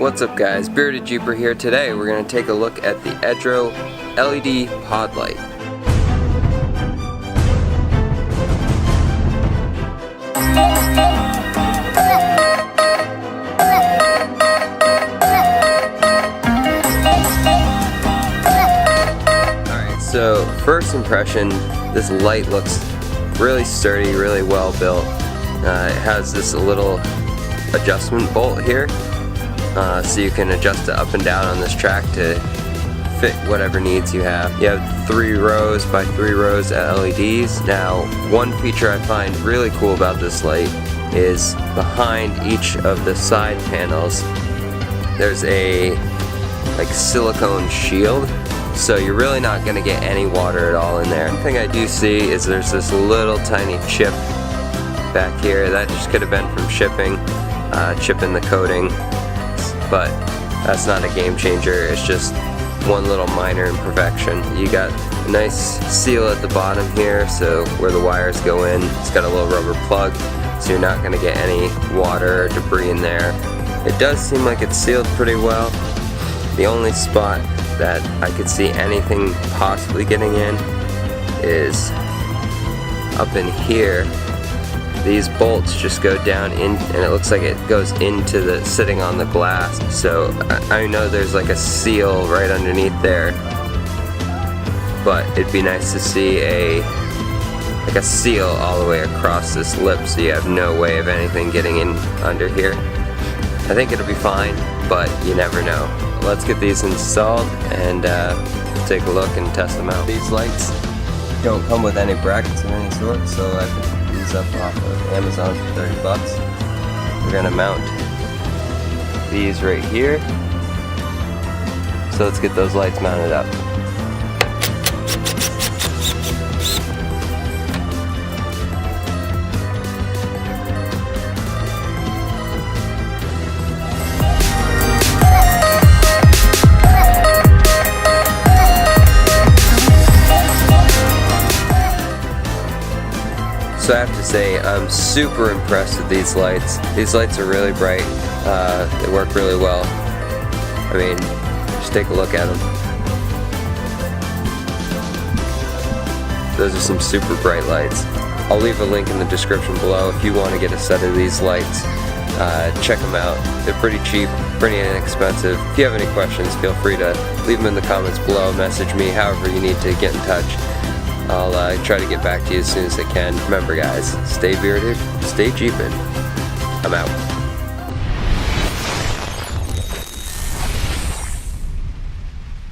What's up guys, Bearded Jeeper here. Today we're going to take a look at the oEdRo LED pod light. Alright, so first impression, this light looks really sturdy, really well built. It has this little adjustment bolt here. So you can adjust it up and down on this track to fit whatever needs you have. You have 3 rows by 3 rows of LEDs. Now, one feature I find really cool about this light is behind each of the side panels there's a silicone shield, so you're really not going to get any water at all in there. One thing I do see is there's this little tiny chip back here that just could have been from shipping, chipping the coating. But that's not a game changer, it's just one little minor imperfection. You got a nice seal at the bottom here, so where the wires go in, it's got a little rubber plug, so you're not going to get any water or debris in there. It does seem like it's sealed pretty well. The only spot that I could see anything possibly getting in is up in here. These bolts just go down in, and it looks like it goes into the, sitting on the glass. So I know there's like a seal right underneath there, but it'd be nice to see a seal all the way across this lip, so you have no way of anything getting in under here. I think it'll be fine, but you never know. Let's get these installed and take a look and test them out. These lights don't come with any brackets of any sort, so I can up off of Amazon for 30 bucks. We're gonna mount these right here. So let's get those lights mounted up. So I have to say, I'm super impressed with these lights. These lights are really bright. They work really well. I mean, just take a look at them. Those are some super bright lights. I'll leave a link in the description below if you want to get a set of these lights. Check them out. They're pretty cheap, pretty inexpensive. If you have any questions, feel free to leave them in the comments below, message me, however you need to get in touch. I'll try to get back to you as soon as I can. Remember guys, stay bearded, stay jeepin'. I'm out.